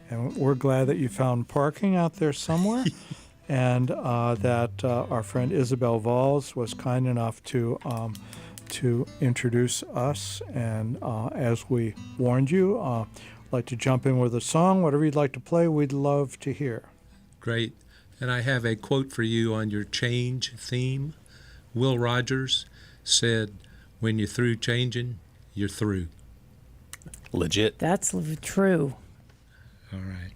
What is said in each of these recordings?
And we're glad that you found parking out there somewhere, and that our friend Isabel Valls was kind enough to introduce us. And as we warned you, like to jump in with a song, whatever you'd like to play, we'd love to hear. Great. And I have a quote for you on your change theme. Will Rogers said, "When you're through changing, you're through." Legit. That's true. All right.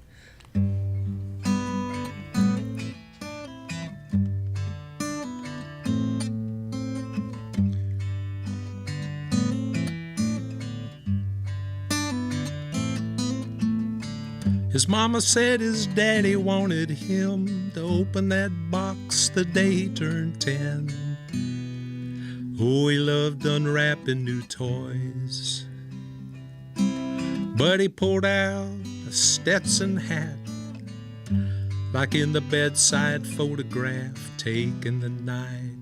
His mama said his daddy wanted him to open that box the day he turned 10. Oh, he loved unwrapping new toys. But he pulled out a Stetson hat, like in the bedside photograph taken the night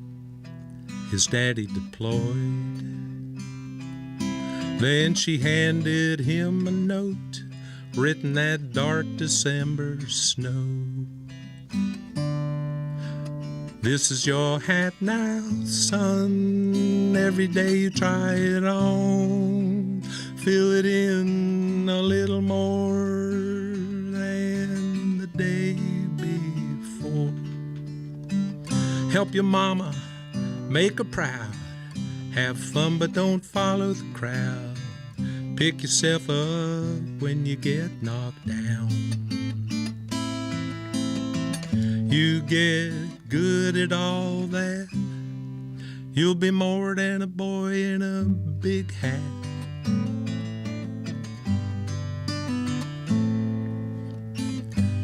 his daddy deployed. Then she handed him a note written that dark December snow. This is your hat now, son. Every day you try it on. Fill it in a little more than the day before. Help your mama, make her proud. Have fun, but don't follow the crowd. Pick yourself up when you get knocked down. You get good at all that, you'll be more than a boy in a big hat.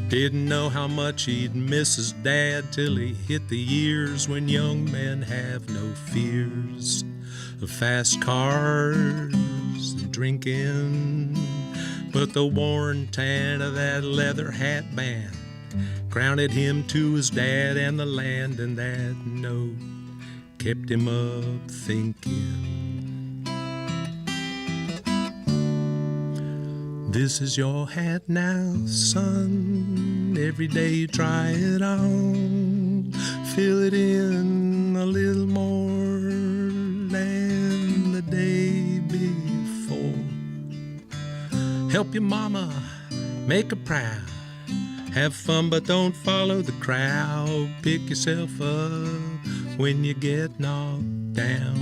Didn't know how much he'd miss his dad till he hit the years when young men have no fears of fast cars and drinking. But the worn tan of that leather hat band grounded him to his dad and the land, and that note kept him up thinking. This is your hat now, son. Every day you try it on. Fill it in a little more than the day before. Help your mama, make her proud. Have fun, but don't follow the crowd. Pick yourself up when you get knocked down.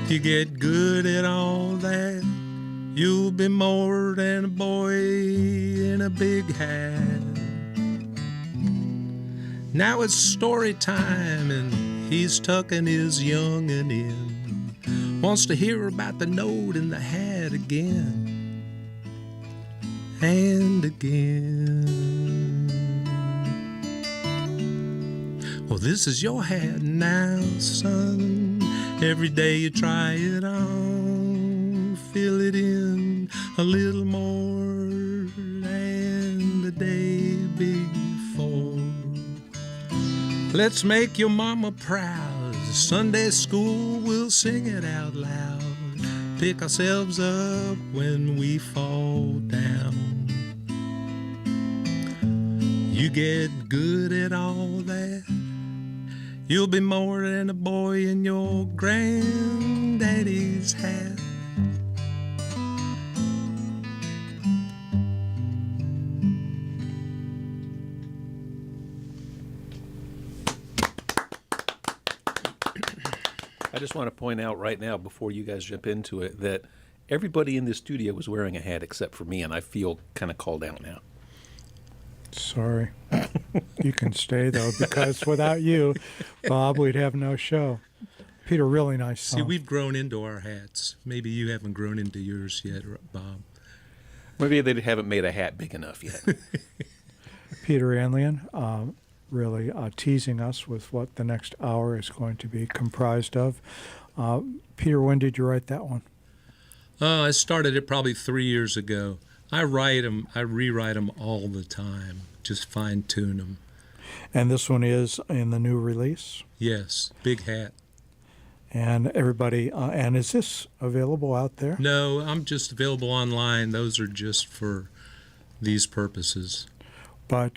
You get good at all that, you'll be more than a boy in a big hat. Now it's story time, and he's tucking his young'un in. Wants to hear about the note in the hat again and again. Well, this is your hat now, son. Every day you try it on. Fill it in a little more than the day before. Let's make your mama proud. Sunday school, we'll sing it out loud. Pick ourselves up when we fall down. You get good at all that, you'll be more than a boy in your granddaddy's hat. I just want to point out right now, before you guys jump into it, that everybody in this studio was wearing a hat except for me, and I feel kind of called out now. Sorry. You can stay, though, because without you, Bob, we'd have no show. Peter, really nice song. See, we've grown into our hats. Maybe you haven't grown into yours yet, Bob. Maybe they haven't made a hat big enough yet. Peter Anlyan, really teasing us with what the next hour is going to be comprised of. Peter, when did you write that one? I started it probably 3 years ago. I write them, I rewrite them all the time, just fine-tune them. And this one is in the new release? Yes, big hat. And everybody, and is this available out there? No, I'm just available online. Those are just for these purposes.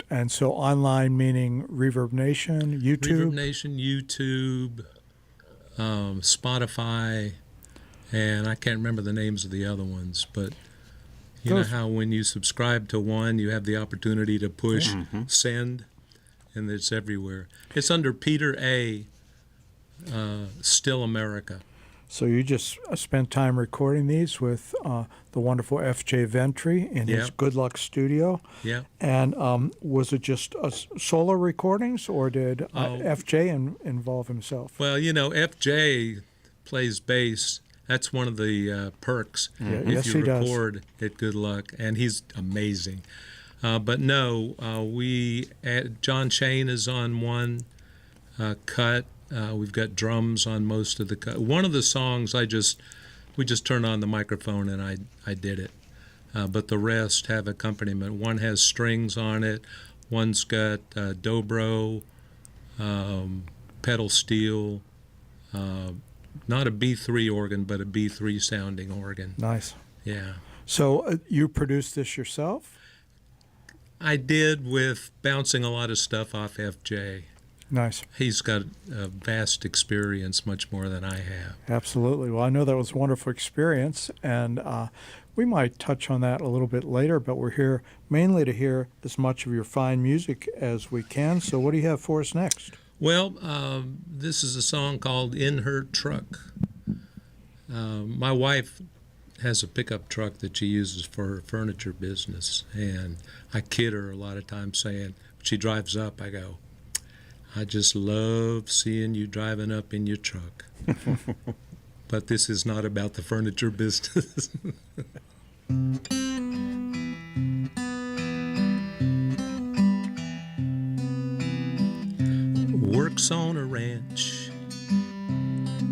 And so online meaning Reverb Nation, YouTube? Reverb Nation, YouTube, Spotify, and I can't remember the names of the other ones, but you know how when you subscribe to one, you have the opportunity to push send, and it's everywhere. It's under Peter A. Still America. So you just spent time recording these with the wonderful F.J. Ventry in his Good Luck studio. Yeah. And was it just solo recordings, or did F.J. involve himself? Well, you know, F.J. plays bass. That's one of the perks if yes, you he does. record at Good Luck, and he's amazing. But no, John Shane is on one cut. We've got drums on most of the cut. One of the songs we just turned on the microphone and I did it. But the rest have accompaniment. One has strings on it. One's got dobro, pedal steel, not a B3 organ, but a B3 sounding organ. Nice. Yeah. So you produced this yourself? I did, with bouncing a lot of stuff off FJ. Nice. He's got a vast experience, much more than I have. Absolutely. Well, I know that was a wonderful experience, and we might touch on that a little bit later, but we're here mainly to hear as much of your fine music as we can. So what do you have for us next? Well, this is a song called In Her Truck. My wife has a pickup truck that she uses for her furniture business, and I kid her a lot of times saying, when she drives up, I go, I just love seeing you driving up in your truck. But this is not about the furniture business. Works on a ranch,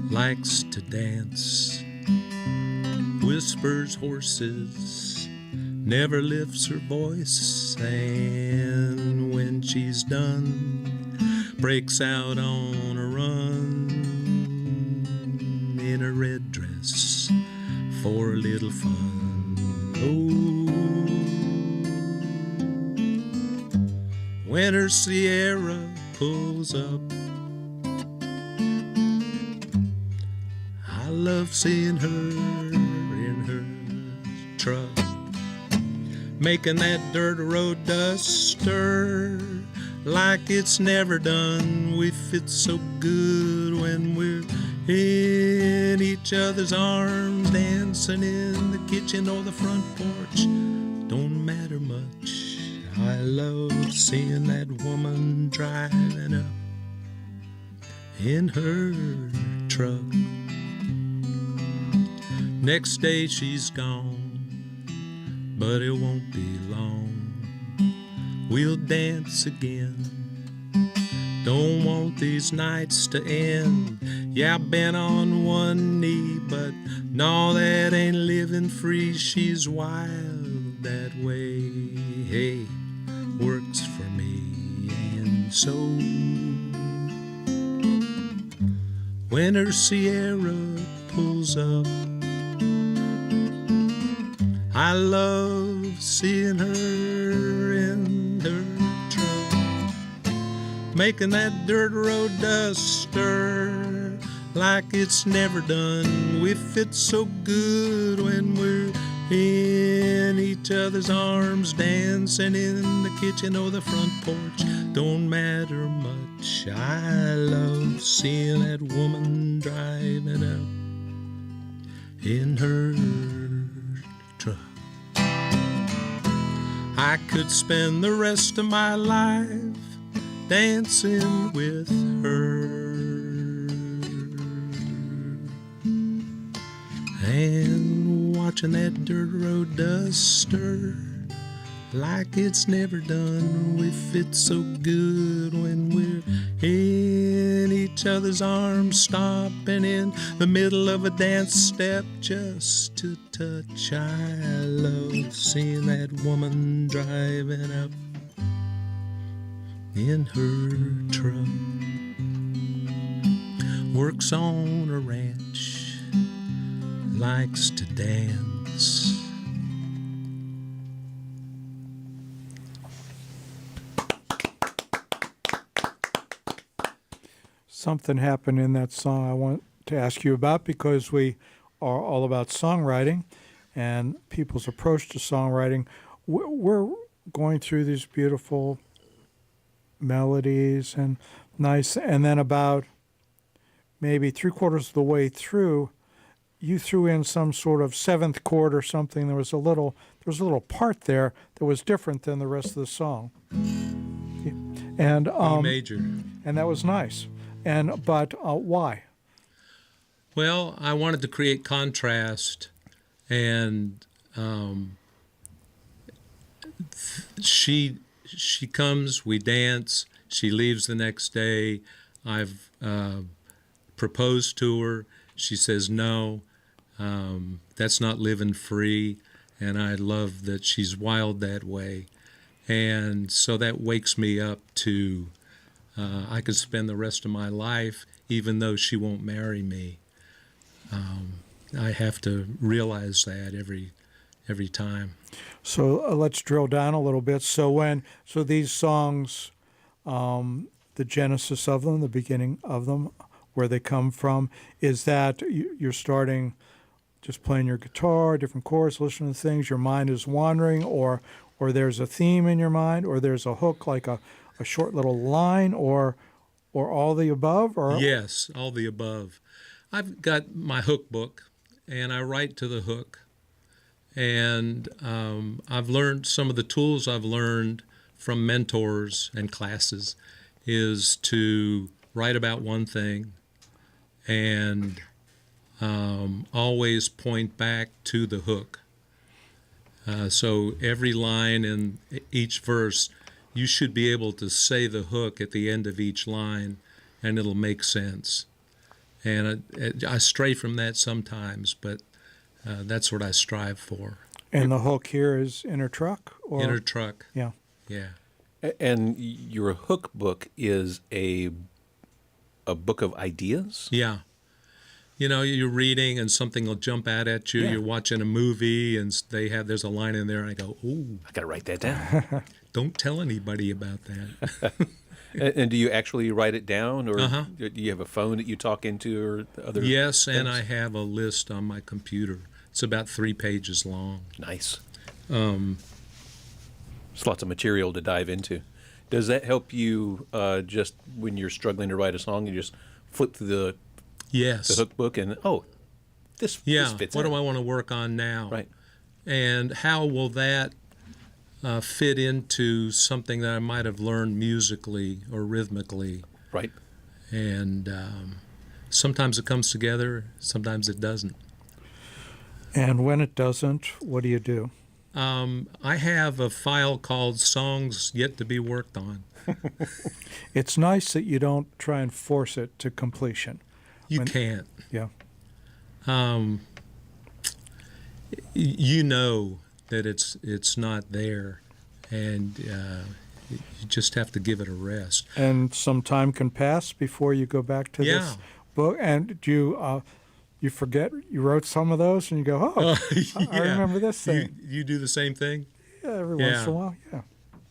likes to dance, whispers horses, never lifts her voice, and when she's done, breaks out on a run in a red dress for a little fun. Oh, when her Sierra pulls up, I love seeing her in her truck, making that dirt road dust stir like it's never done. We fit so good when we're in each other's arms, dancing in the kitchen or the front porch. Don't matter much. I love seeing that woman driving up in her truck. Next day she's gone, but it won't be long. We'll dance again. Don't want these nights to end. Yeah, I've been on one knee, but no, that ain't living free. She's wild that way. Hey, works for me. And so when her Sierra pulls up, I love seeing her in her truck, making that dirt road dust stir like it's never done. We fit so good when we're in each other's arms, dancing in the kitchen or the front porch. Don't matter much. I love seeing that woman driving up in her truck. I could spend the rest of my life dancing with her and watching that dirt road dust stir like it's never done. We fit so good when we're in each other's arms, stopping in the middle of a dance step just to touch. I love seeing that woman driving up in her truck. works on a ranch, likes to dance. Something happened in that song I want to ask you about, because we are all about songwriting and people's approach to songwriting. We're going through these beautiful melodies and nice, and then about maybe 3/4 of the way through, you threw in some sort of seventh chord or something. There was a little part there that was different than the rest of the song, and E major. and that was nice. But why? Well, I wanted to create contrast, and she comes, we dance, she leaves the next day. I've proposed to her. She says no. That's not living free, and I love that she's wild that way. And so that wakes me up to I could spend the rest of my life, even though she won't marry me. I have to realize that every time. So let's drill down a little bit. So these songs, the genesis of them, the beginning of them, where they come from, is that you're starting just playing your guitar, different chords, listening to things, your mind is wandering, or there's a theme in your mind, or there's a hook, like a short little line, or all the above? Or Yes, all the above. I've got my hook book, and I write to the hook. And I've learned some of the tools I've learned from mentors and classes is to write about one thing and always point back to the hook. So every line in each verse, you should be able to say the hook at the end of each line, and it'll make sense. And I stray from that sometimes, but that's what I strive for. And the hook here is inner truck? Or? Inner truck. Yeah. Yeah. And your hook book is a book of ideas? Yeah. You know, you're reading and something will jump out at you. Yeah. You're watching a movie and there's a line in there, and I go, ooh, I got to write that down. don't tell anybody about that. And do you actually write it down, or Uh-huh. do you have a phone that you talk into, or other? Yes, and things? I have a list on my computer. It's about 3 pages long. Nice. There's lots of material to dive into. Does that help you just when you're struggling to write a song, you just flip through the Yes. hook book and, this fits What in. do I want to work on now? Right. And how will that fit into something that I might have learned musically or rhythmically? Right. And sometimes it comes together, sometimes it doesn't. And when it doesn't, what do you do? I have a file called Songs Yet to Be Worked On. It's nice that you don't try and force it to completion. You can't. Yeah. You know that it's not there, and you just have to give it a rest. And some time can pass before you go back to Yeah. this book. And do you forget you wrote some of those, and you go, I Yeah. remember this thing. You do the same thing? Yeah, every once Yeah. in a while, yeah.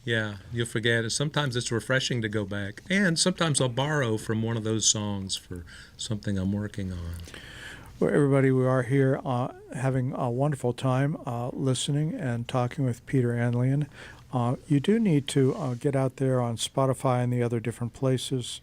Yeah, you'll forget it. Sometimes it's refreshing to go back. And sometimes I'll borrow from one of those songs for something I'm working on. Well, everybody, we are here having a wonderful time listening and talking with Peter Anlyan. You do need to get out there on Spotify and the other different places.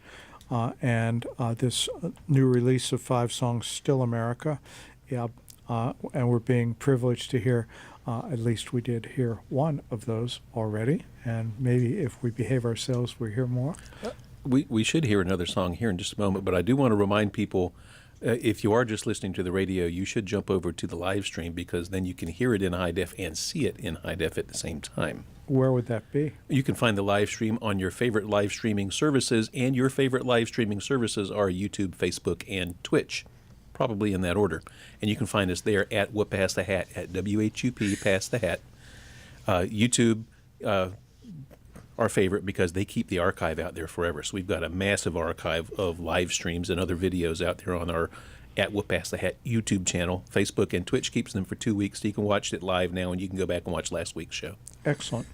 And this new release of 5 songs, Still America. Yeah, and we're being privileged to hear, at least we did hear one of those already. And maybe if we behave ourselves, we hear more. We should hear another song here in just a moment, but I do want to remind people, if you are just listening to the radio, you should jump over to the live stream, because then you can hear it in high def and see it in high def at the same time. Where would that be? You can find the live stream on your favorite live streaming services, and your favorite live streaming services are YouTube, Facebook, and Twitch, probably in that order. And you can find us there at Whoop Pass the Hat, at WHUP Pass the Hat. YouTube, our favorite because they keep the archive out there forever. So we've got a massive archive of live streams and other videos out there on our at Whoop Ask the Hat YouTube channel. Facebook and Twitch keeps them for 2 weeks. So you can watch it live now, and you can go back and watch last week's show. Excellent.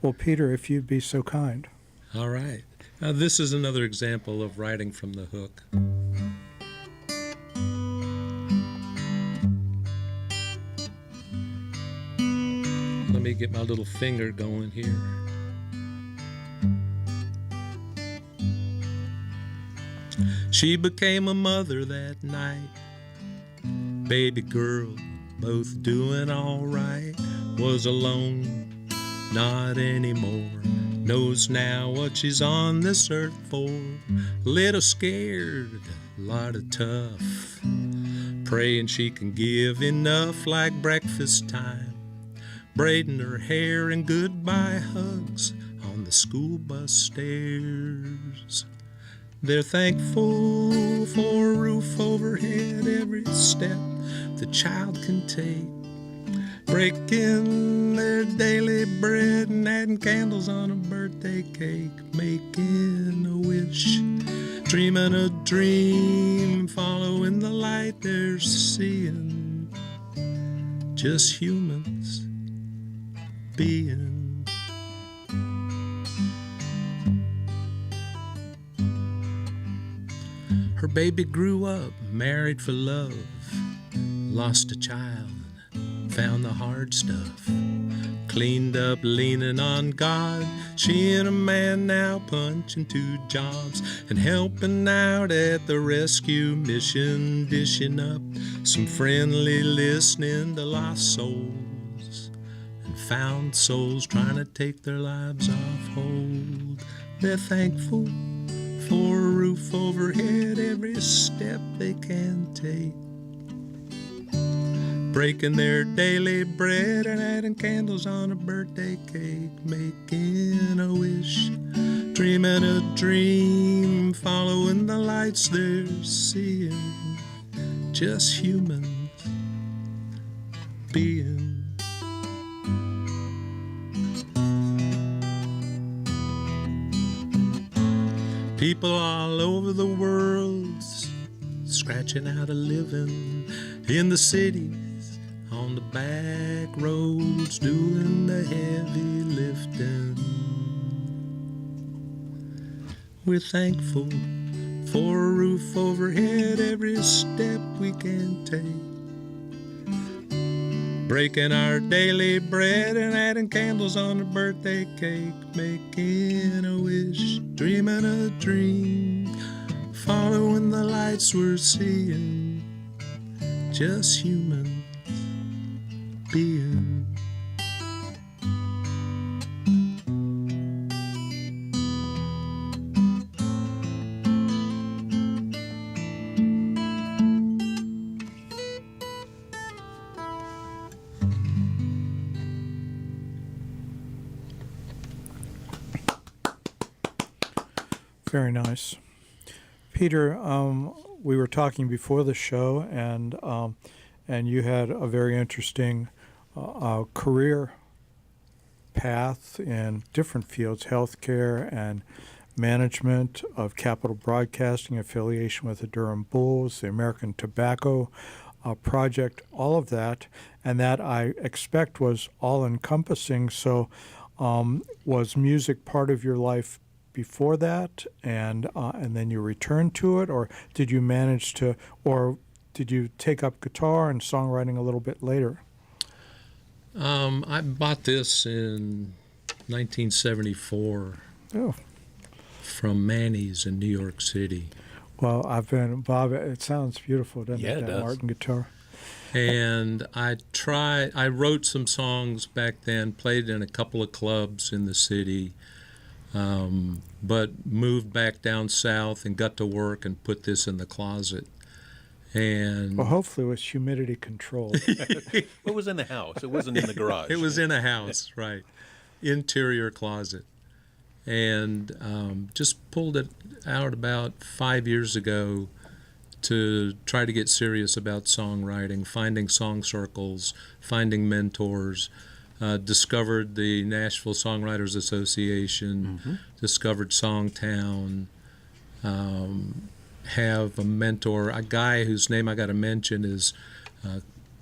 Well, Peter, if you'd be so kind. All right. Now, this is another example of writing from the hook. Let me get my little finger going here. She became a mother that night. Baby girl, both doing all right. Was alone, not anymore. Knows now what she's on this earth for. Little scared, lot of tough. Praying she can give enough like breakfast time. Braiding her hair and goodbye hugs on the school bus stairs. They're thankful for a roof overhead, every step the child can take. Breaking their daily bread and adding candles on a birthday cake. Making a wish, dreaming a dream, following the light they're seeing. Just humans being. Her baby grew up, married for love, lost a child, found the hard stuff, cleaned up, leaning on God. She and a man now punching 2 jobs and helping out at the rescue mission, dishing up some friendly listening to lost souls and found souls trying to take their lives off hold. They're thankful for a roof overhead, every step they can take. Breaking their daily bread and adding candles on a birthday cake. Making a wish, dreaming a dream, following the lights they're seeing. Just humans being. People all over the world scratching out a living in the cities, on the back roads, doing the heavy lifting. We're thankful for a roof overhead, every step we can take. Breaking our daily bread and adding candles on a birthday cake. Making a wish, dreaming a dream, following the lights we're seeing. Just humans being. Very nice. Peter, we were talking before the show, and you had a very interesting career path in different fields, healthcare and management of Capital Broadcasting, affiliation with the Durham Bulls, the American Tobacco Project, all of that, and that I expect was all-encompassing. So was music part of your life before that, and then you returned to it, or did you manage to, or did you take up guitar and songwriting a little bit later? I bought this in 1974 from Manny's in New York City. Well, Bob, it sounds beautiful, doesn't Yeah, it, it that does. Martin guitar? And I wrote some songs back then, played in a couple of clubs in the city, but moved back down south and got to work and put this in the closet. And Well, hopefully it was humidity controlled. It was in the house. It wasn't in the garage. it was in a house, right, interior closet. And just pulled it out about 5 years ago to try to get serious about songwriting, finding song circles, finding mentors, discovered the Nashville Songwriters Association, discovered Songtown, have a mentor, a guy whose name I got to mention is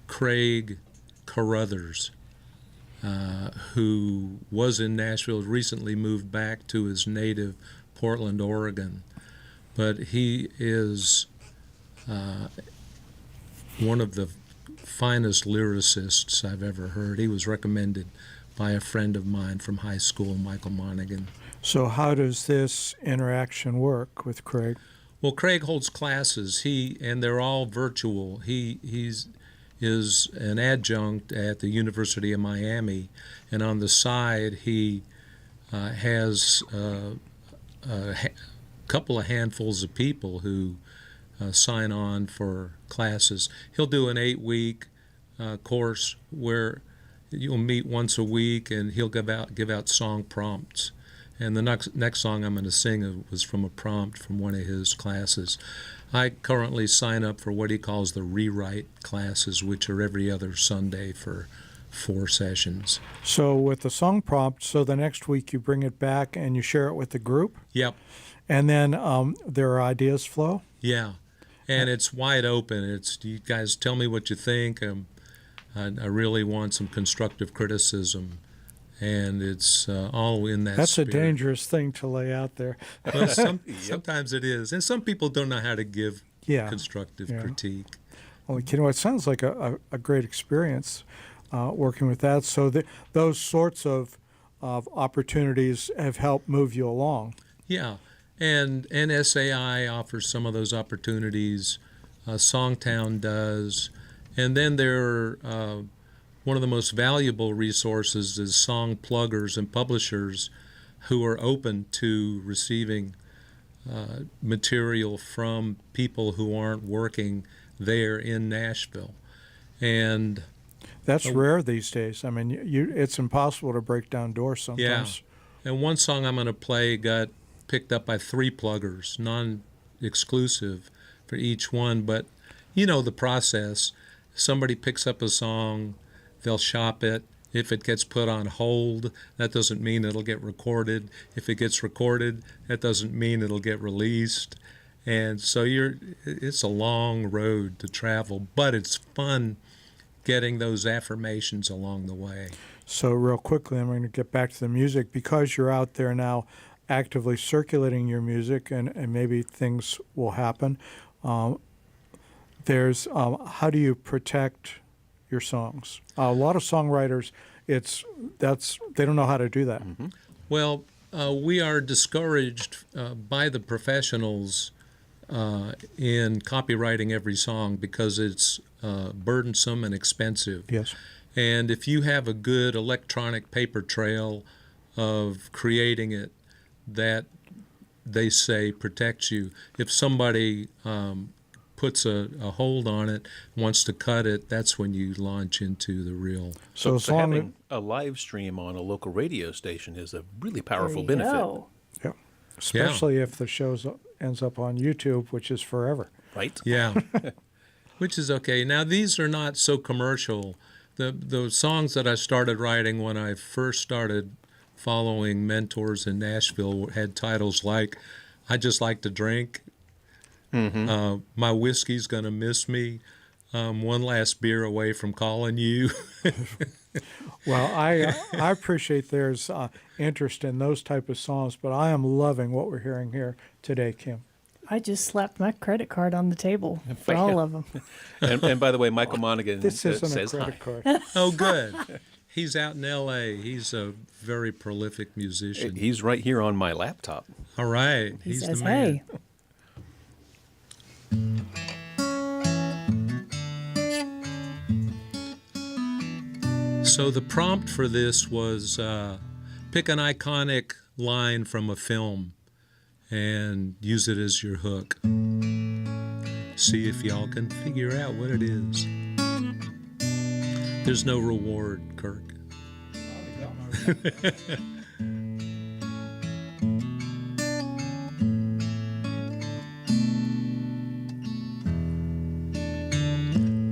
Craig Carruthers, who was in Nashville, recently moved back to his native Portland, Oregon. But he is one of the finest lyricists I've ever heard. He was recommended by a friend of mine from high school, Michael Monaghan. So how does this interaction work with Craig? Well, Craig holds classes. And they're all virtual. He is an adjunct at the University of Miami, and on the side he has a couple of handfuls of people who sign on for classes. He'll do an 8-week course where you'll meet once a week, and he'll give out song prompts. And the next song I'm going to sing was from a prompt from one of his classes. I currently sign up for what he calls the rewrite classes, which are every other Sunday for 4 sessions. So with the song prompt, so the next week you bring it back and you share it with the group? Yep. And then their ideas flow? Yeah. And it's wide open. It's, you guys tell me what you think. I really want some constructive criticism. And it's all in that That's spirit. a dangerous thing to lay out there. Well, sometimes it is. And some people don't know how to give constructive critique. Well, you know, it sounds like a great experience working with that. So those sorts of opportunities have helped move you along. Yeah. And NSAI offers some of those opportunities. Songtown does. And then there are one of the most valuable resources is song pluggers and publishers who are open to receiving material from people who aren't working there in Nashville. And that's rare these days. I mean, it's impossible to break down doors sometimes. Yeah. And one song I'm going to play got picked up by 3 pluggers, non-exclusive for each one. But you know the process. Somebody picks up a song, they'll shop it. If it gets put on hold, that doesn't mean it'll get recorded. If it gets recorded, that doesn't mean it'll get released. And so it's a long road to travel, but it's fun getting those affirmations along the way. So real quickly, I'm going to get back to the music. Because you're out there now actively circulating your music, and maybe things will happen, there's how do you protect your songs? A lot of songwriters, they don't know how to do that. Mm-hmm. Well, we are discouraged by the professionals in copywriting every song because it's burdensome and expensive. Yes. And if you have a good electronic paper trail of creating it, that they say protects you. If somebody puts a hold on it, wants to cut it, that's when you launch into the real. So having a live stream on a local radio station is a really powerful benefit. Yeah. Especially if the show ends up on YouTube, which is forever. Right? Yeah. Which is okay. Now, these are not so commercial. The songs that I started writing when I first started following mentors in Nashville had titles like I Just Like to Drink, My Whiskey's Gonna Miss Me, One Last Beer Away from Calling You. Well, I appreciate there's interest in those type of songs, but I am loving what we're hearing here today, Kim. I just slapped my credit card on the table for all of them. And by the way, Michael Monaghan This isn't says a credit hi. card. Oh, good. He's out in L.A. He's a very prolific musician. He's right here on my laptop. All right. He He's says, the man. hey. So the prompt for this was pick an iconic line from a film and use it as your hook. See if y'all can figure out what it is. There's no reward, Kirk.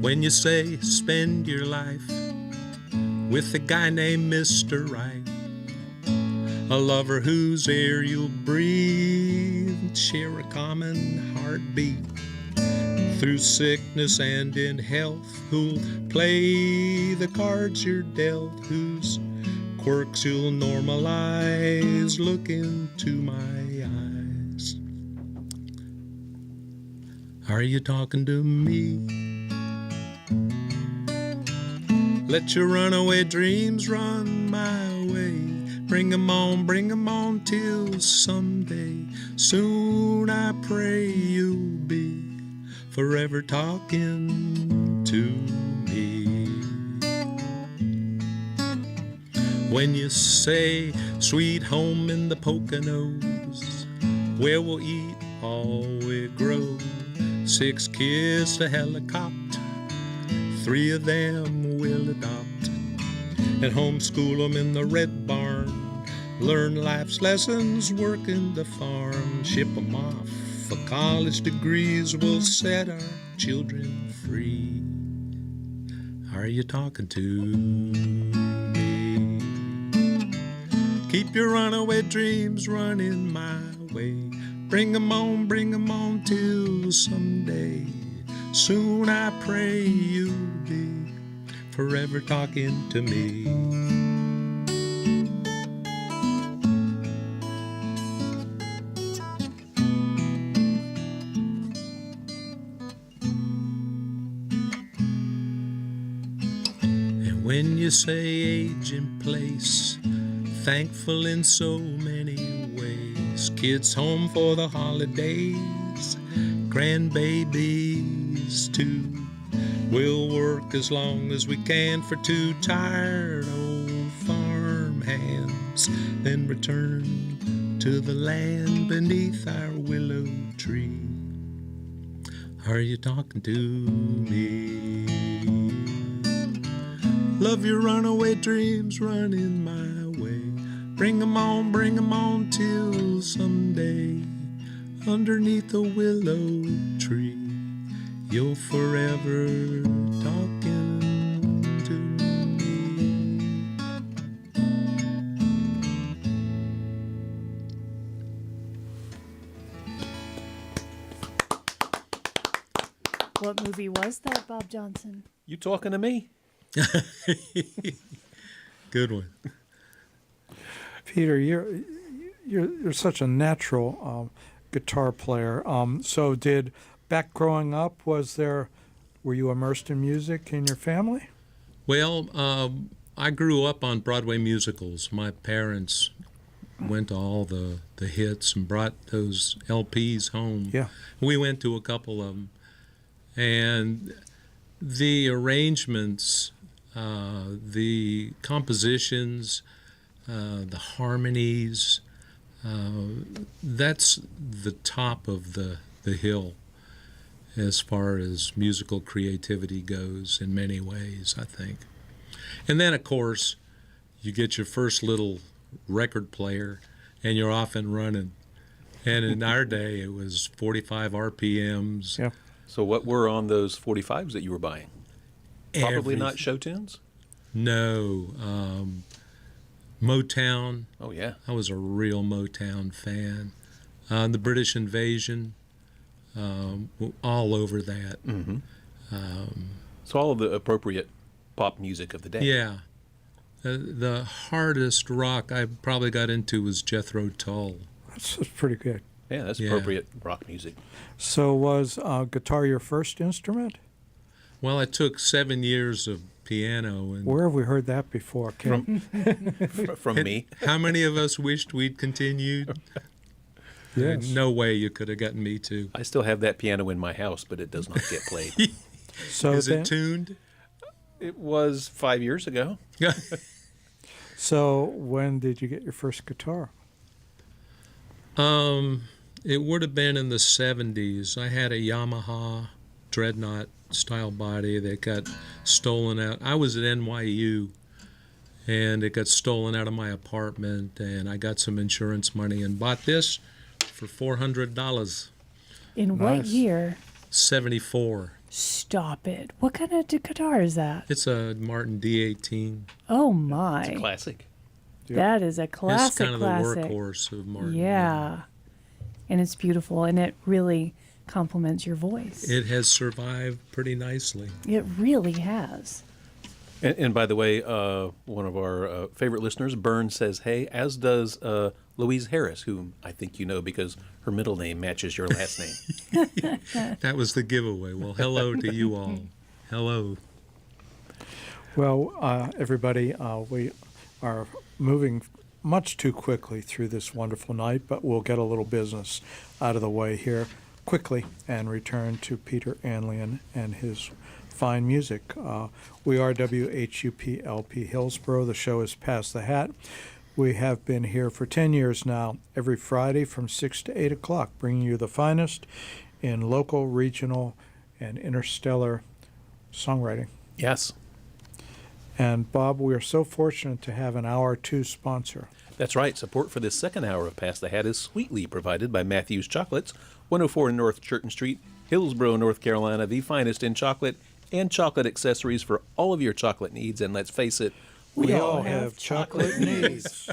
When you say spend your life with a guy named Mr. Right, a lover whose air you'll breathe, share a common heartbeat through sickness and in health, who'll play the cards you're dealt, whose quirks you'll normalize. Look into my eyes. Are you talking to me? Let your runaway dreams run my way. Bring 'em on till someday. Soon I pray you'll be forever talking to me. When you say sweet home in the Poconos, where we'll eat all we grow, 6 kids to helicopter, 3 of them we'll adopt, and homeschool 'em in the red barn, learn life's lessons working the farm, ship 'em off for college degrees, we'll set our children free. Are you talking to me? Keep your runaway dreams running my way. Bring 'em on till someday. Soon I pray you'll be forever talking to me. When you say age and place, thankful in so many ways. Kids home for the holidays, grandbabies too. We'll work as long as we can for 2 tired old farm hands, then return to the land beneath our willow tree. Are you talking to me? Love your runaway dreams running my way. Bring 'em on till someday. Underneath the willow tree, you're forever talking to me. What movie was that, Bob Johnson? You talking to me? Good one. Peter, you're such a natural guitar player. So back growing up, were you immersed in music in your family? Well, I grew up on Broadway musicals. My parents went to all the hits and brought those LPs home. Yeah. We went to a couple of them. And the arrangements, the compositions, the harmonies, that's the top of the hill as far as musical creativity goes in many ways, I think. And then, of course, you get your first little record player and you're off and running. And in our day, it was 45 RPMs. Yeah. So what were on those 45s that you were buying? Probably not show tunes? No. Motown. Oh, yeah. I was a real Motown fan. The British Invasion, all over that. Mm-hmm. So all of the appropriate pop music of the day. Yeah. The hardest rock I probably got into was Jethro Tull. That's pretty good. Yeah, that's Yeah. appropriate rock music. So was guitar your first instrument? Well, I took 7 years of piano. And Where have we heard that before, Kim? From me. how many of us wished we'd continued? Yes. No way you could have gotten me to. I still have that piano in my house, but it does not get played. So Is then, it tuned? It was 5 years ago. So when did you get your first guitar? It would have been in the 70s. I had a Yamaha Dreadnought style body that got stolen out. I was at NYU, and it got stolen out of my apartment, and I got some insurance money and bought this for $400. In what Nice. year? 74. Stop it. What kind of guitar is that? It's a Martin D18. Oh, my. Classic. That is a classic, It's kind of classic. the workhorse of Martin. Yeah. And it's beautiful, and it really complements your voice. It has survived pretty nicely. It really has. And by the way, one of our favorite listeners, Byrne, says, hey, as does Louise Harris, whom I think you know because her middle name matches your last name. That was the giveaway. Well, hello to you all. Hello. Well, everybody, we are moving much too quickly through this wonderful night, but we'll get a little business out of the way here quickly and return to Peter Anlyan and his fine music. We are WHUP LP Hillsborough. The show is Pass the Hat. We have been here for 10 years now, every Friday from 6 to 8 o'clock, bringing you the finest in local, regional, and interstellar songwriting. Yes. And Bob, we are so fortunate to have an hour 2 sponsor. That's right. Support for this second hour of Pass the Hat is sweetly provided by Matthew's Chocolates, 104 North Churton Street, Hillsborough, North Carolina, the finest in chocolate and chocolate accessories for all of your chocolate needs. And let's face it, We all have chocolate needs.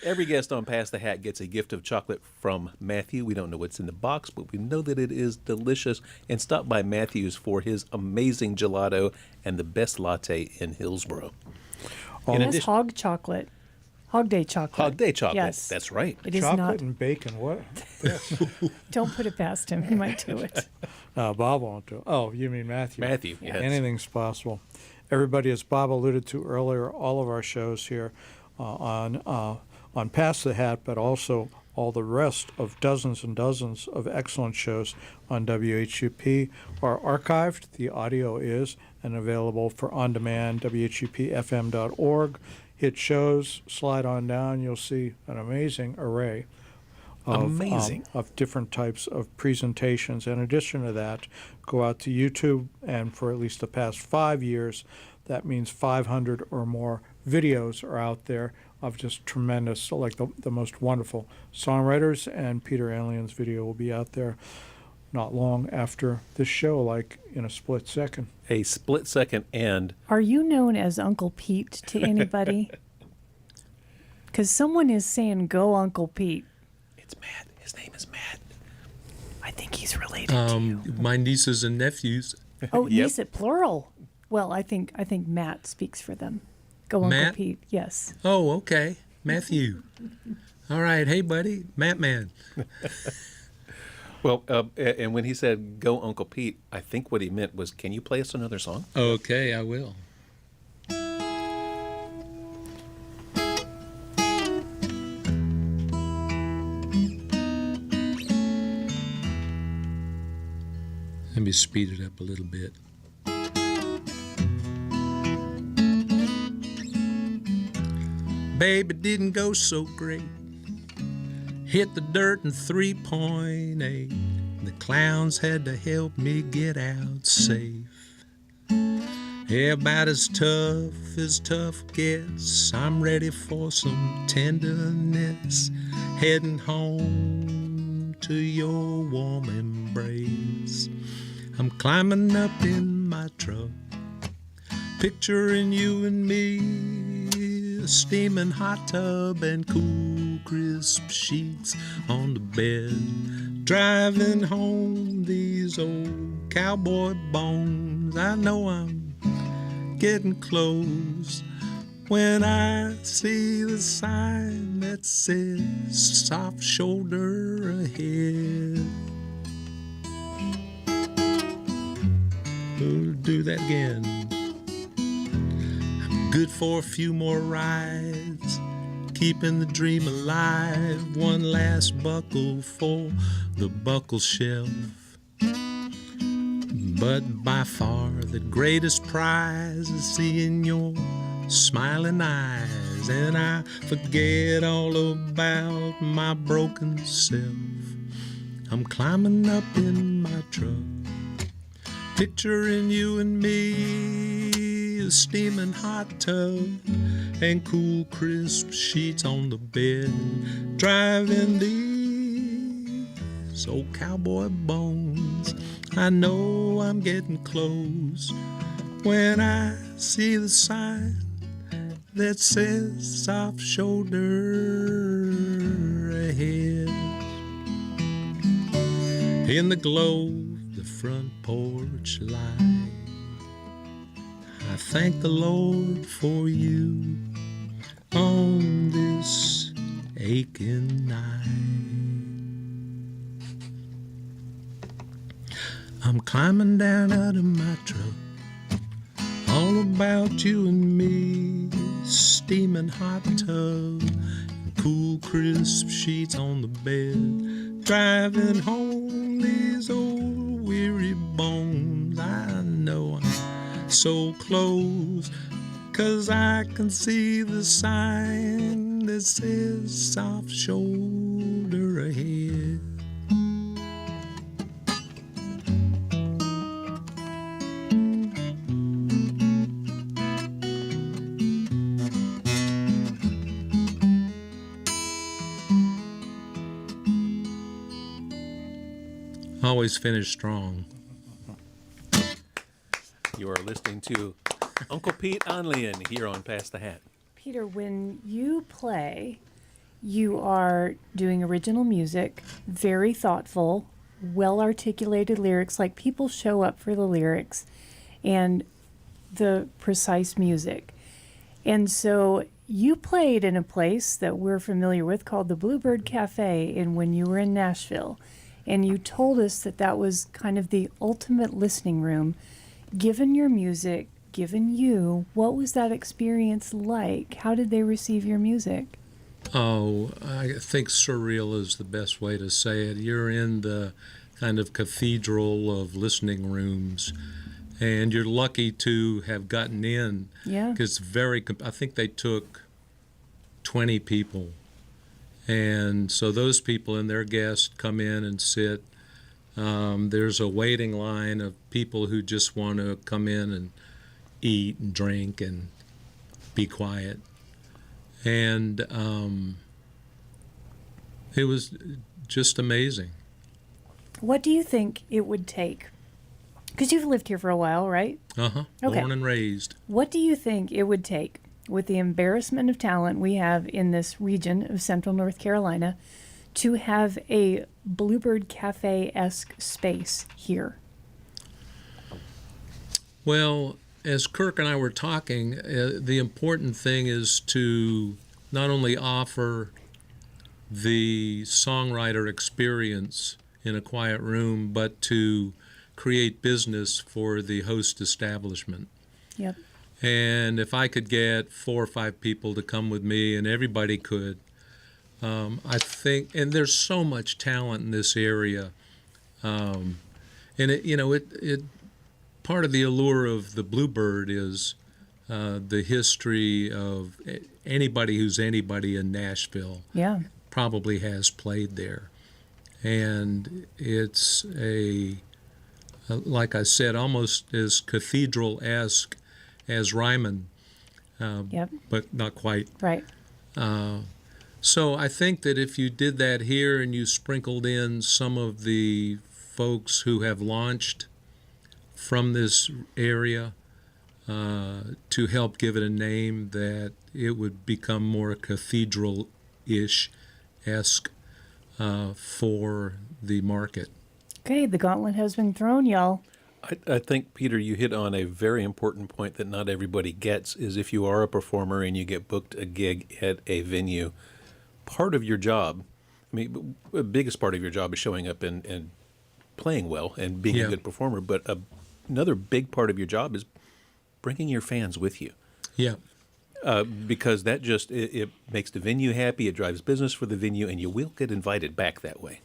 every guest on Pass the Hat gets a gift of chocolate from Matthew. We don't know what's in the box, but we know that it is delicious. And stop by Matthew's for his amazing gelato and the best latte in Hillsborough. And it's hog chocolate. Hog day chocolate. Hog Day chocolate. Yes. That's right. It is Chocolate not. and bacon, what? Don't put it past him. He might do it. Bob won't do it. Oh, you mean Matthew. Matthew, yes. Anything's possible. Everybody, as Bob alluded to earlier, all of our shows here on Pass the Hat, but also all the rest of dozens and dozens of excellent shows on WHUP are archived. The audio is and available for on-demand, WHUPFM.org. Hit shows, slide on down, you'll see an amazing array of different types of presentations. In addition to that, go out to YouTube, and for at least the past 5 years, that means 500 or more videos are out there of just tremendous, like the most wonderful songwriters, and Peter Anlyan's video will be out there not long after this show, like in a split second. A split second, and Are you known as Uncle Pete to anybody? Because someone is saying, go Uncle Pete. it's Matt. His name is Matt. I think he's related to you. My nieces and nephews. Oh, Yep. niece it plural. Well, I think Matt speaks for them. Go Uncle Matt? Pete. Yes. Oh, okay. Matthew. All right. Hey, buddy. Matt Man. Well, and when he said "Go Uncle Pete," I think what he meant was, "Can you play us another song?" Okay, I will. Let me speed it up a little bit. Baby didn't go so great. Hit the dirt in 3.8. The clowns had to help me get out safe. Yeah, about as tough gets. I'm ready for some tenderness. Heading home to your warm embrace. I'm climbing up in my truck, picturing you and me, a steaming hot tub and cool crisp sheets on the bed, driving home these old cowboy bones. I know I'm getting close when I see the sign that says soft shoulder ahead. We'll do that again. I'm good for a few more rides, keeping the dream alive. One last buckle for the buckle shelf. But by far the greatest prize is seeing your smiling eyes, and I forget all about my broken self. I'm climbing up in my truck, picturing you and me, a steaming hot tub and cool crisp sheets on the bed, driving these old cowboy bones. I know I'm getting close when I see the sign that says soft shoulder ahead. In the glow of the front porch light, I thank the Lord for you on this aching night. I'm climbing down out of my truck, all about you and me, steaming hot tub, cool crisp sheets on the bed, driving home these old weary bones. I know I'm so close, 'cause I can see the sign that says soft shoulder ahead. Always finish strong. You are listening to Uncle Pete Anlyan here on Pass the Hat. Peter, when you play, you are doing original music, very thoughtful, well-articulated lyrics, like people show up for the lyrics and the precise music. And so you played in a place that we're familiar with called the Bluebird Cafe when you were in Nashville. And you told us that that was kind of the ultimate listening room. Given your music, given you, what was that experience like? How did they receive your music? Oh, I think surreal is the best way to say it. You're in the kind of cathedral of listening rooms, and you're lucky to have gotten in. Yeah. Because I think they took 20 people. And so those people and their guests come in and sit. There's a waiting line of people who just want to come in and eat and drink and be quiet. And it was just amazing. What do you think it would take? Because you've lived here for a while, right? Uh-huh. Okay. Born and raised. What do you think it would take, with the embarrassment of talent we have in this region of central North Carolina, to have a Bluebird Cafe-esque space here? Well, as Kirk and I were talking, the important thing is to not only offer the songwriter experience in a quiet room, but to create business for the host establishment. Yep. And if I could get 4 or 5 people to come with me, and everybody could, I think, and there's so much talent in this area, and it part of the allure of the Bluebird is the history of anybody who's anybody in Nashville. Yeah. Probably has played there, and it's like I said, almost as cathedral-esque as Ryman, Yep. but not quite. Right. So I think that if you did that here and you sprinkled in some of the folks who have launched from this area to help give it a name, that it would become more cathedral-ish-esque for the market. Okay, the gauntlet has been thrown, y'all. I think, Peter, you hit on a very important point that not everybody gets, is if you are a performer and you get booked a gig at a venue, part of your job, I mean, the biggest part of your job is showing up and playing well and being a good performer, but another big part of your job is bringing your fans with you. Yeah. Because that just, it makes the venue happy, it drives business for the venue, and you will get invited back that way.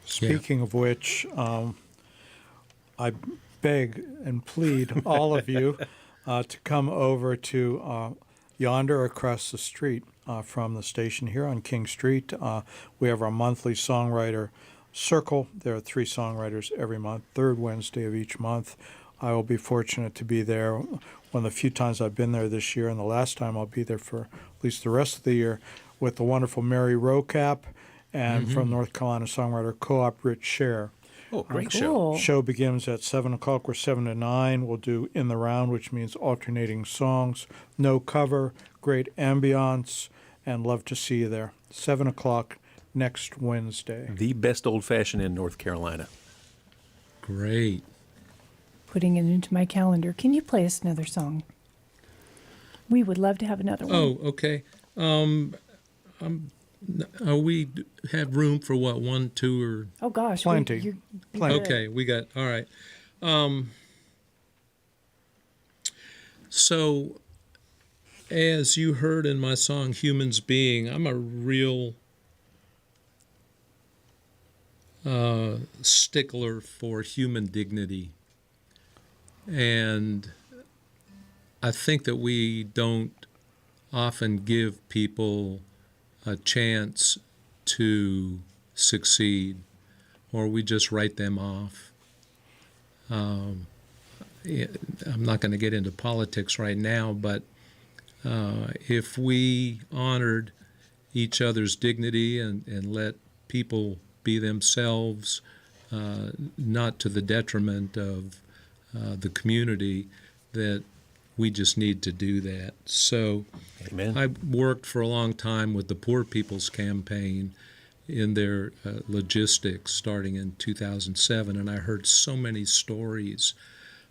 Speaking of which, I beg and plead all of you to come over to yonder across the street from the station here on King Street. We have our monthly songwriter circle. There are 3 songwriters every month, third Wednesday of each month. I will be fortunate to be there one of the few times I've been there this year, and the last time I'll be there for at least the rest of the year, with the wonderful Mary Rocap and from North Carolina Songwriter Co-op Rich Scher. Oh, great show. Cool. Show begins at 7 o'clock. We're 7 to 9. We'll do In the Round, which means alternating songs. No cover, great ambiance, and love to see you there. 7 o'clock next Wednesday. The best old-fashioned in North Carolina. Great. Putting it into my calendar. Can you play us another song? We would love to have another one. Oh, okay. We have room for what, 1, 2, or? Oh gosh. Plenty. You're Plenty. good. Okay, we got, all right. So, as you heard in my song, Humans Being, I'm a real stickler for human dignity. And I think that we don't often give people a chance to succeed, or we just write them off. I'm not going to get into politics right now, but if we honored each other's dignity and let people be themselves, not to the detriment of the community, that we just need to do that. So Amen. I worked for a long time with the Poor People's Campaign in their logistics starting in 2007, and I heard so many stories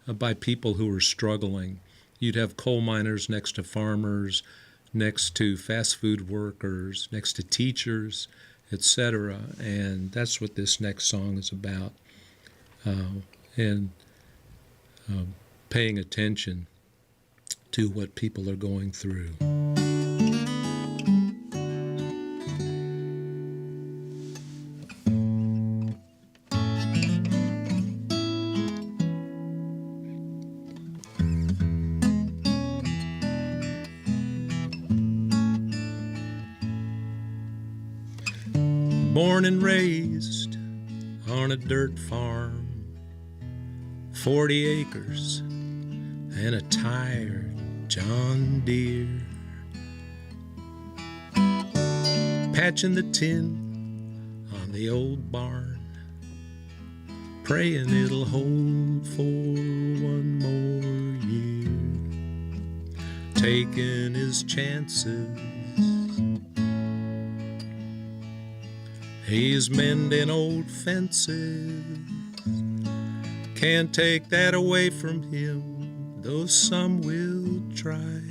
by people who were struggling. You'd have coal miners next to farmers, next to fast food workers, next to teachers, etc. And that's what this next song is about. And paying attention to what people are going through. Born and raised on a dirt farm, 40 acres and a tired John Deere, patching the tin on the old barn, praying it'll hold for one more year, taking his chances. He's mending old fences, can't take that away from him, though some will try.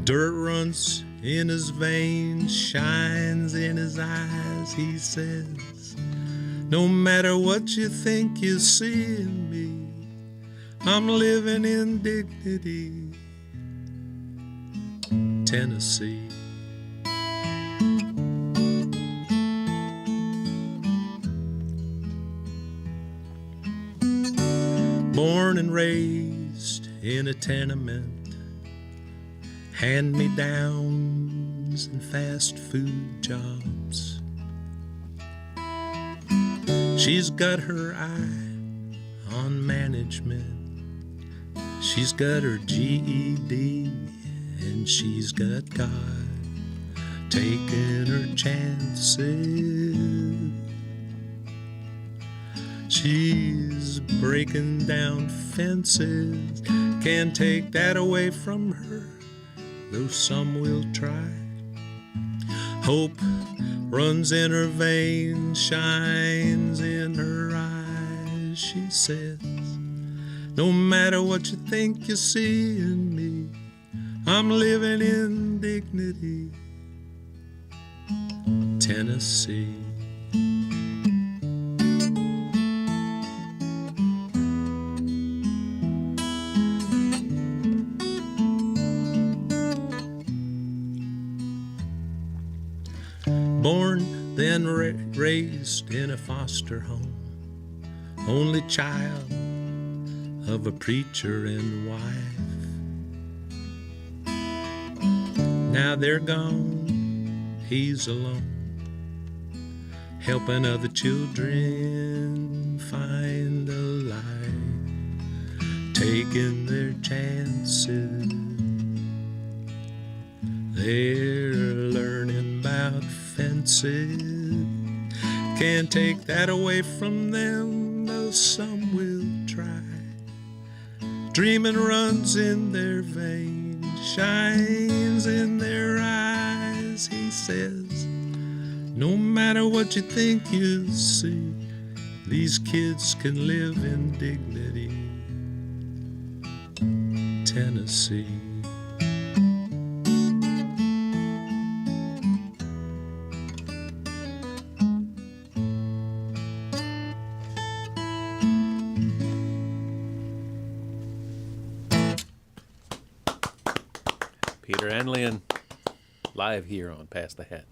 Dirt runs in his veins, shines in his eyes, he says, no matter what you think you see in me, I'm living in dignity. Tennessee. Born and raised in a tenement, hand-me-downs and fast food jobs. She's got her eye on management, she's got her GED, and she's got God taking her chances. She's breaking down fences, can't take that away from her, though some will try. Hope runs in her veins, shines in her eyes, she says, no matter what you think you see in me, I'm living in dignity. Tennessee. Born, then raised in a foster home, only child of a preacher and wife. Now they're gone, he's alone, helping other children find a life, taking their chances. They're learning about fences, Can't take that away from them, though some will try. Dreaming runs in their veins, shines in their eyes. He says, no matter what you think you see, these kids can live in dignity. Tennessee. Peter Anlyan, live here on Pass the Hat.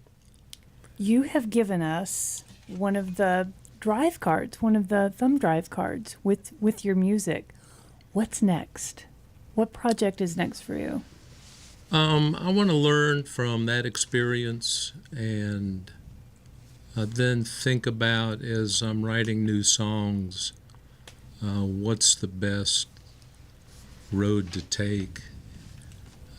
You have given us one of the drive cards, one of the thumb drive cards with your music. What's next? What project is next for you? I want to learn from that experience and then think about, as I'm writing new songs, what's the best road to take.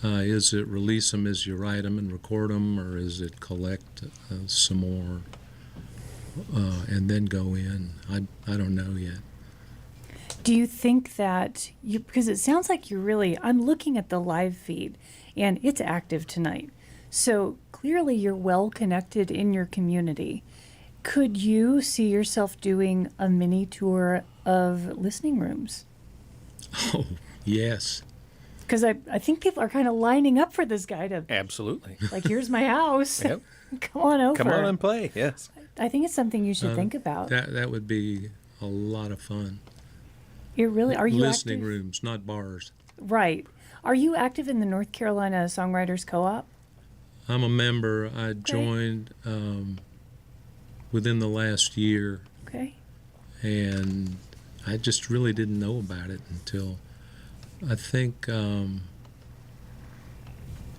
Is it release them as you write them and record them, or is it collect some more and then go in? I don't know yet. Do you think that you, because it sounds like you're really, I'm looking at the live feed and it's active tonight. So clearly you're well connected in your community. Could you see yourself doing a mini tour of listening rooms? Oh, yes. Because I think people are kind of lining up for this guy to, Absolutely. like, here's my house. Yep. Come on over. Come on and play, yes. I think it's something you should think about. That would be a lot of fun. It really, are you Listening active? rooms, not bars. Right. Are you active in the North Carolina Songwriters Co-op? I'm a member. I joined within the last year, Okay. and I just really didn't know about it until I think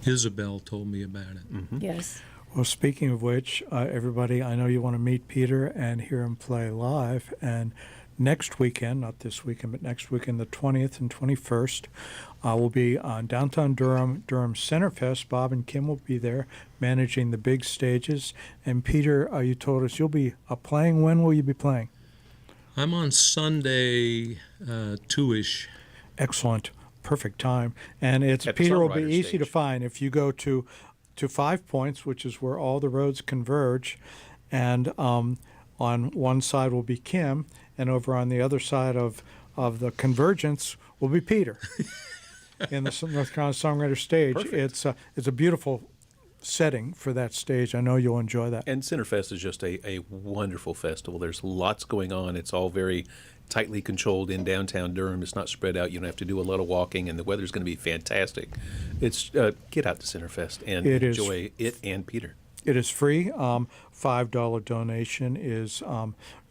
Isabel told me about it. Mm-hmm. Yes. Well, speaking of which, everybody, I know you want to meet Peter and hear him play live. And next weekend, not this weekend, but next weekend, the 20th and 21st, we'll be on downtown Durham Centerfest. Bob and Kim will be there managing the big stages. And Peter, you told us you'll be playing. When will you be playing? I'm on Sunday, 2-ish. Excellent. Perfect time. And it's At the Peter will be Songwriter easy to stage. find if you go to 5 Points, which is where all the roads converge. And on one side will be Kim, and over on the other side of the convergence will be Peter in the North Carolina Songwriter stage. Perfect. It's a beautiful setting for that stage. I know you'll enjoy that. And Centerfest is just a wonderful festival. There's lots going on. It's all very tightly controlled in downtown Durham. It's not spread out. You don't have to do a lot of walking, and the weather's going to be fantastic. It's get out to Centerfest and It is. enjoy it and Peter. It is free. $5 donation is,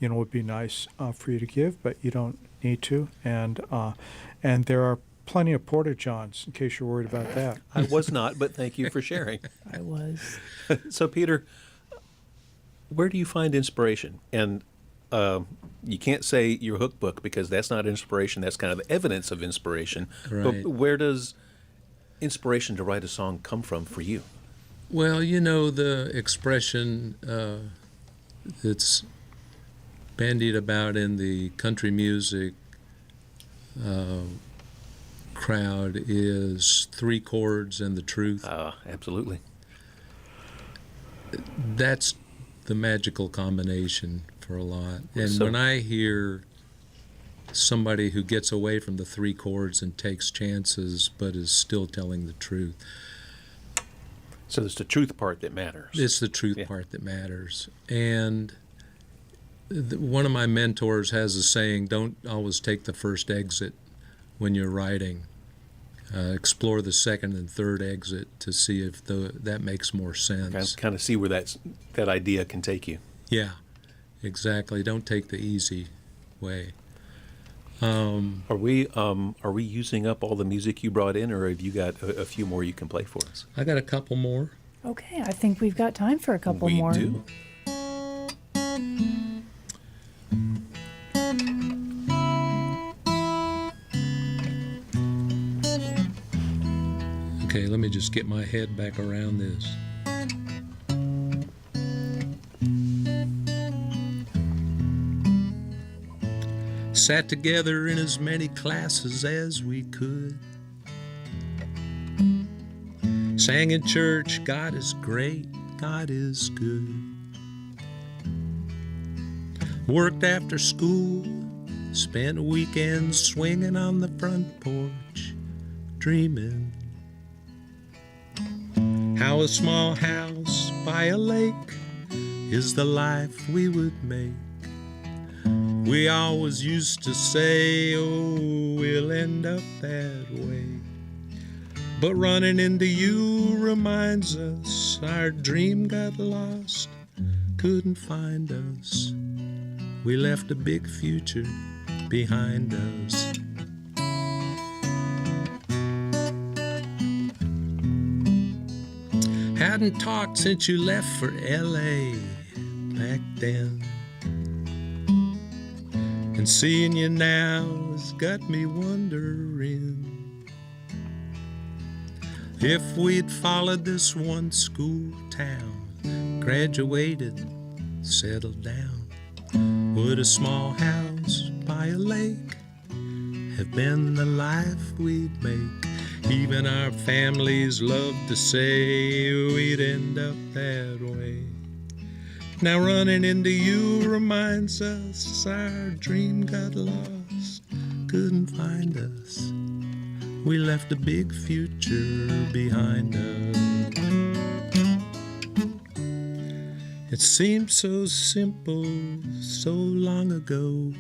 would be nice for you to give, but you don't need to. And there are plenty of porta-johns in case you're worried about that. I was not, but thank you for sharing. I was. So, Peter, where do you find inspiration? And you can't say your hook book because that's not inspiration. That's kind of the evidence of inspiration. Right. But where does inspiration to write a song come from for you? Well, the expression that's bandied about in the country music crowd is 3 chords and the truth. Absolutely. That's the magical combination for a lot. And So- when I hear somebody who gets away from the 3 chords and takes chances but is still telling the truth, So it's the truth part that matters. it's the truth Yeah. part that matters. And one of my mentors has a saying, don't always take the first exit when you're writing. Explore the second and third exit to see if that makes more sense. Kind of see where that idea can take you. Yeah, exactly. Don't take the easy way. Are we using up all the music you brought in, or have you got a few more you can play for us? I got a couple more. Okay, I think we've got time for a couple we more. do. Okay, let me just get my head back around this. Sat together in as many classes as we could. Sang in church, God is great, God is good. Worked after school, spent weekends swinging on the front porch, dreaming how a small house by a lake is the life we would make. We always used to say, oh, we'll end up that way. But running into you reminds us our dream got lost, couldn't find us. We left a big future behind us. Hadn't talked since you left for L.A. back then. And seeing you now has got me wondering if we'd followed this one school town, graduated, settled down, would a small house by a lake have been the life we'd make? Even our families love to say we'd end up that way. Now running into you reminds us our dream got lost, couldn't find us. We left a big future behind us. It seemed so simple so long ago.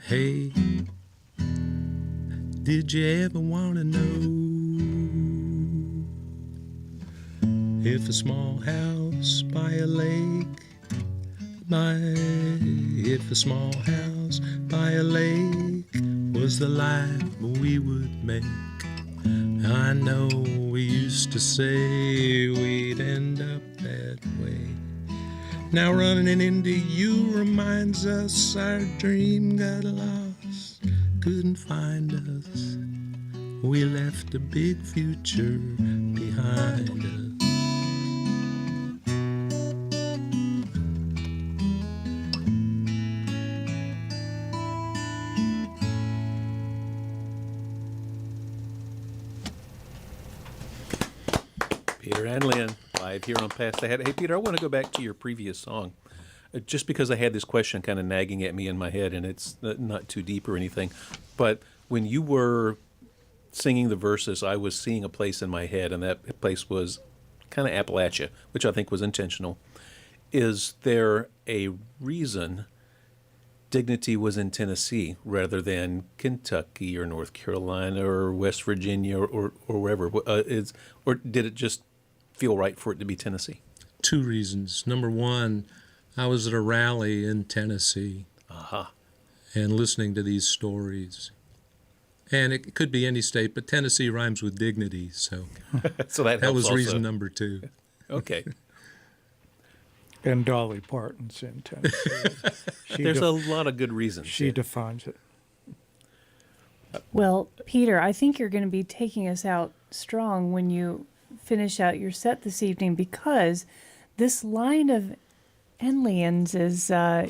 Hey, did you ever want to know if a small house by a lake, if a small house by a lake was the life we would make? I know we used to say we'd end up that way. Now running into you reminds us our dream got lost, couldn't find us. We left a big future behind us. Peter Anlyan, live here on Past the Hat. Hey, Peter, I want to go back to your previous song, just because I had this question kind of nagging at me in my head, and it's not too deep or anything. But when you were singing the verses, I was seeing a place in my head, and that place was kind of Appalachia, which I think was intentional. Is there a reason Dignity was in Tennessee rather than Kentucky or North Carolina or West Virginia or wherever? Or did it just feel right for it to be Tennessee? Two reasons. Number one, I was at a rally in Tennessee and listening to these stories. And it could be any state, but Tennessee rhymes with dignity, so, So that that helps was also. reason number two. Okay. And Dolly Parton's in Tennessee. There's a lot of good reasons. She defines it. Well, Peter, I think you're going to be taking us out strong when you finish out your set this evening, because this line of Anlyans is, They're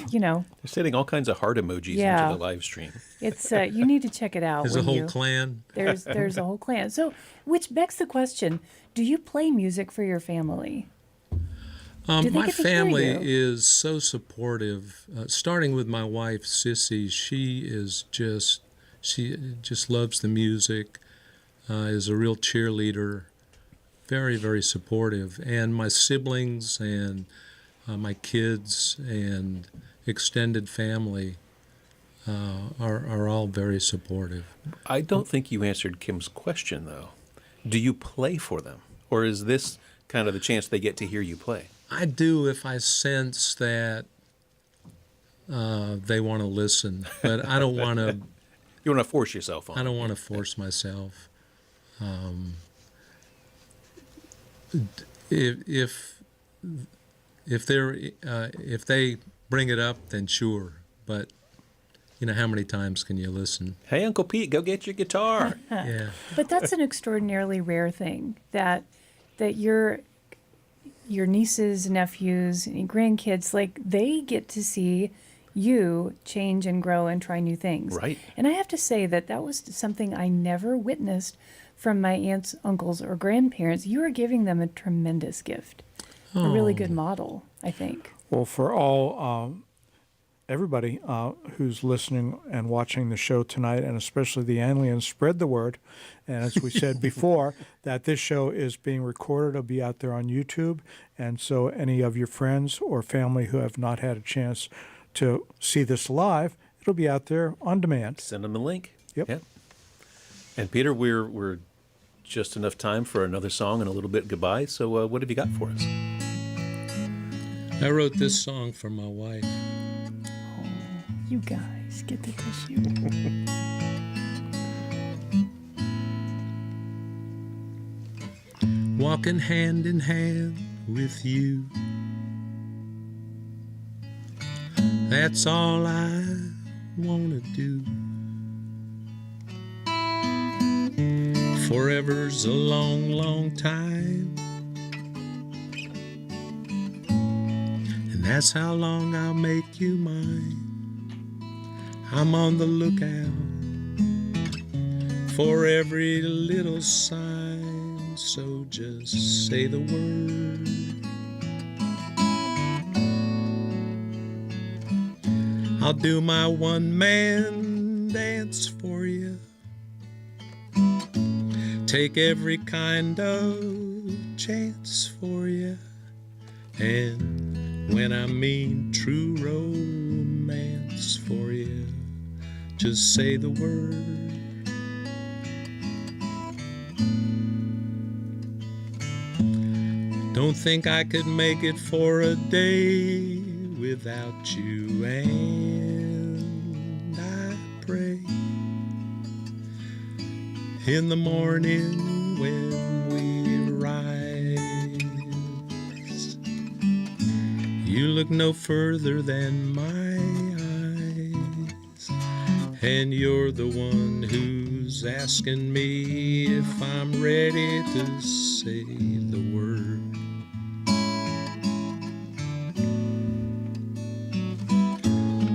sending all kinds of heart emojis Yeah. into the live stream. it's you need to check it out. There's a when whole you- clan. There's a whole clan. So, which begs the question: do you play music for your family? Do they My get to hear family you? is so supportive. Starting with my wife, Sissy, she just loves the music, is a real cheerleader, very, very supportive. And my siblings and my kids and extended family are all very supportive. I don't think you answered Kim's question, though. Do you play for them? Or is this kind of the chance they get to hear you play? I do if I sense that they want to listen, but I don't want to. You want to force yourself on I them. don't want to force myself. If they bring it up, then sure. But how many times can you listen? Hey, Uncle Pete, go get your guitar. Yeah. But that's an extraordinarily rare thing that your nieces, nephews, and grandkids, like, they get to see you change and grow and try new things. Right. And I have to say that that was something I never witnessed from my aunts, uncles, or grandparents. You are giving them a tremendous gift, a really good model, I think. Well, for all everybody who's listening and watching the show tonight, and especially the Anlyans, spread the word. And as we said before, that this show is being recorded. It'll be out there on YouTube. And so any of your friends or family who have not had a chance to see this live, it'll be out there on demand. Send them a link. Yep. And Peter, we're just enough time for another song and a little bit goodbye. So what have you got for us? I wrote this song for my wife. You guys, get the tissue. Walking hand in hand with you. That's all I wanna do. Forever's a long, long time, and that's how long I'll make you mine. I'm on the lookout for every little sign, so just say the word. I'll do my one-man dance for you. Take every kind of chance for you. And when I mean true romance for you, just say the word. Don't think I could make it for a day without you, and I pray in the morning when we rise, you look no further than my eyes, and you're the one who's asking me if I'm ready to say the word.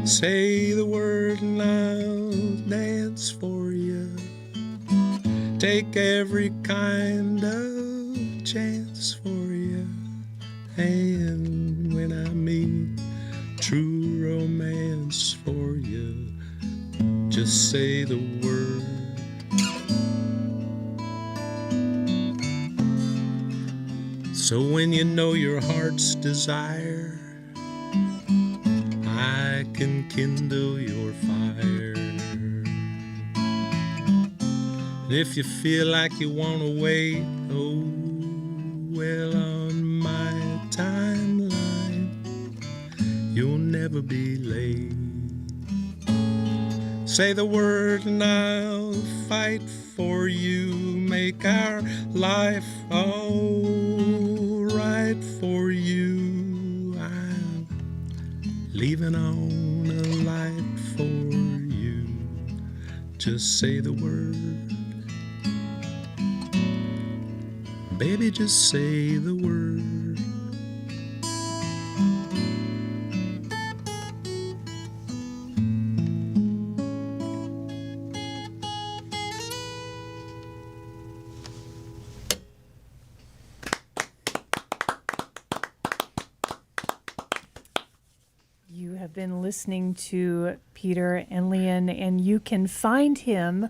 Say the word and I'll dance for you. Take every kind of chance for you. And when I mean true romance for you, just say the word. So when you know your heart's desire, I can kindle your fire. And if you feel like you want to wait, oh, well, on my timeline, you'll never be late. Say the word and I'll fight for you. Make our life all right for you. I'm leaving on a light for you. Just say the word. Baby, just say the word. You have been listening to Peter Anlyan, and you can find him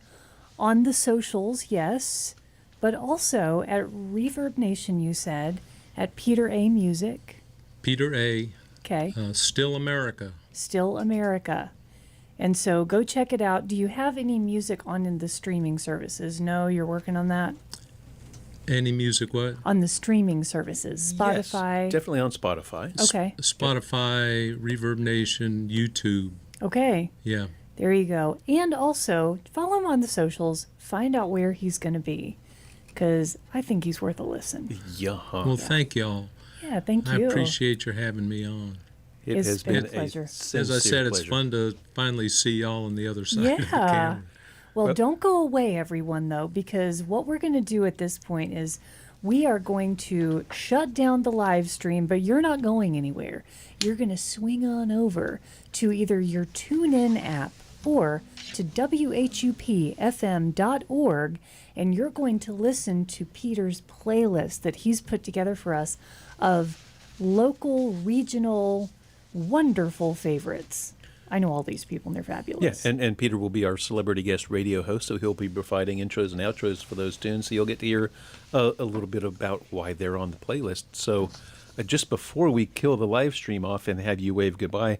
on the socials, yes, but also at Reverb Nation, you said, at Peter A. Music. Peter A. Okay. Still America. Still America. And so go check it out. Do you have any music on in the streaming services? No, you're working on that? Any music what? On the streaming services. Spotify. Yes, definitely on Spotify. Okay. Spotify, Reverb Nation, YouTube. Okay. Yeah. There you go. And also, follow him on the socials. Find out where he's going to be, because I think he's worth a listen. Yeah. Well, thank y'all. Yeah, thank I you. appreciate your having me on. It It's has been a been pleasure. As I sincere said, it's pleasure. fun to finally see y'all on the other side of the Yeah. camera. Well, don't go away, everyone, though, because what we're going to do at this point is we are going to shut down the live stream, but you're not going anywhere. You're going to swing on over to either your TuneIn app or to WHUPFM.org, and you're going to listen to Peter's playlist that he's put together for us of local, regional, wonderful favorites. I know all these people, and they're fabulous. Yes, and Peter will be our celebrity guest radio host, so he'll be providing intros and outros for those tunes, so you'll get to hear a little bit about why they're on the playlist. So just before we kill the live stream off and have you wave goodbye,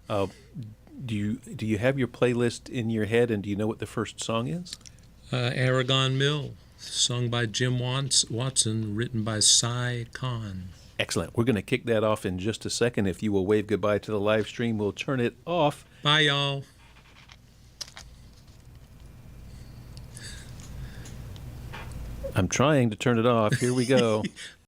do you have your playlist in your head, and do you know what the first song is? Aragon Mill, sung by Jim Watson, written by Cy Khan. Excellent. We're going to kick that off in just a second. If you will wave goodbye to the live stream, we'll turn it off. Bye, y'all. I'm trying to turn it off. Here we go.